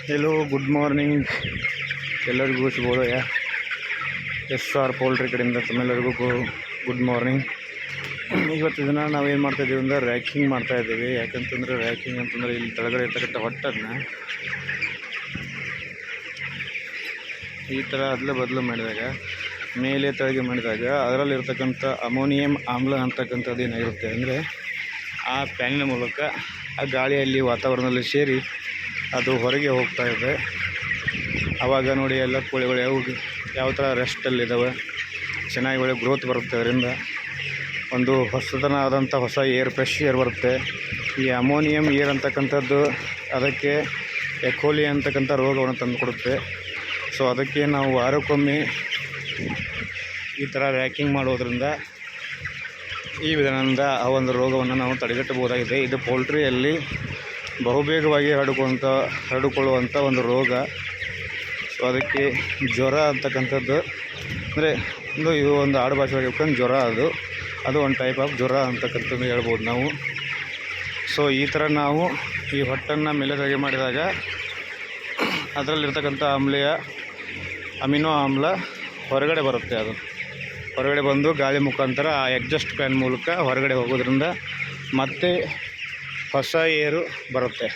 Hello good morning ಎಲ್ಲರಿಗೂ ಶುಭೋದಯ. SR poultry ಕಡೆಯಿಂದ ತಮ್ಮೆಲ್ಲರಿಗೂ ಗುಡ್ ಮಾರ್ನಿಂಗ್. ಇವತ್ತು ದಿನ ನಾವೇನು ಮಾಡ್ತಾಯಿದ್ದೀವಿ ಅಂದರೆ ರ್ಯಾಕಿಂಗ್ ಮಾಡ್ತಾಯಿದ್ದೀವಿ. ಯಾಕಂತಂದರೆ ರ್ಯಾಕಿಂಗ್ ಅಂತಂದರೆ ಇಲ್ಲಿ ಕೆಳಗಡೆ ಇರ್ತಕ್ಕಂಥ ಹೊಟ್ಟನ್ನು ಈ ಥರ ಅದಲು ಬದಲು ಮಾಡಿದಾಗ ಮೇಲೆ ತೆಳಗೆ ಮಾಡಿದಾಗ ಅದರಲ್ಲಿರ್ತಕ್ಕಂಥ ಅಮೋನಿಯಂ ಆಮ್ಲ ಅಂತಕ್ಕಂಥದ್ದು ಏನಾಗಿರುತ್ತೆ ಅಂದರೆ ಆ ಫ್ಯಾನಿನ ಮೂಲಕ ಆ ಗಾಳಿಯಲ್ಲಿ ವಾತಾವರಣದಲ್ಲಿ ಸೇರಿ ಅದು ಹೊರಗೆ ಹೋಗ್ತಾ ಇದೆ. ಆವಾಗ ನೋಡಿ ಎಲ್ಲ ಕೋಳಿಗಳು ಯಾವ ಥರ ರೆಸ್ಟಲ್ಲಿದ್ದಾವೆ, ಚೆನ್ನಾಗಿ ಒಳ್ಳೆ ಗ್ರೋತ್ ಬರುತ್ತೆ. ಅದರಿಂದ ಒಂದು ಹೊಸತನವಾದಂಥ ಹೊಸ ಏರ್, ಫ್ರೆಶ್ ಏರ್ ಬರುತ್ತೆ. ಈ ಅಮೋನಿಯಂ ಏರ್ ಅಂತಕ್ಕಂಥದ್ದು ಅದಕ್ಕೆ ಎಕೋಲಿ ಅಂತಕ್ಕಂಥ ರೋಗವನ್ನು ತಂದುಕೊಡುತ್ತೆ. ಸೊ ಅದಕ್ಕೆ ನಾವು ವಾರಕ್ಕೊಮ್ಮೆ ಈ ಥರ ರ್ಯಾಕಿಂಗ್ ಮಾಡೋದ್ರಿಂದ ಈ ವಿಧಾನದಿಂದ ಆ ಒಂದು ರೋಗವನ್ನು ನಾವು ತಡೆಗಟ್ಟಬಹುದಾಗಿದೆ. ಇದು ಪೋಲ್ಟ್ರಿಯಲ್ಲಿ ಬಹುಬೇಗವಾಗಿ ಹರಡಿಕೊಳ್ಳುವಂಥ ಒಂದು ರೋಗ. ಸೊ ಅದಕ್ಕೆ ಜ್ವರ ಅಂತಕ್ಕಂಥದ್ದು ಅಂದರೆ ಇದು ಒಂದು ಆಡು ಭಾಷೆಯಾಗಿ ಹೇಳ್ಕೊಂಡು ಜ್ವರ ಅದು ಒಂದು ಟೈಪ್ ಆಫ್ ಜ್ವರ ಅಂತಕ್ಕಂಥದ್ದು ಹೇಳ್ಬೋದು ನಾವು. ಸೊ ಈ ಥರ ನಾವು ಈ ಹೊಟ್ಟನ್ನು ಮೇಲೆ ತೆಗೆ ಮಾಡಿದಾಗ ಅದರಲ್ಲಿರ್ತಕ್ಕಂಥ ಅಮಿನೋ ಆಮ್ಲ ಹೊರಗಡೆ ಬರುತ್ತೆ. ಅದು ಹೊರಗಡೆ ಬಂದು ಗಾಳಿ ಮುಖಾಂತರ ಆ ಎಕ್ಸಾಸ್ಟ್ ಫ್ಯಾನ್ ಮೂಲಕ ಹೊರಗಡೆ ಹೋಗೋದ್ರಿಂದ ಮತ್ತೆ ಹೊಸ ಏರು ಬರುತ್ತೆ.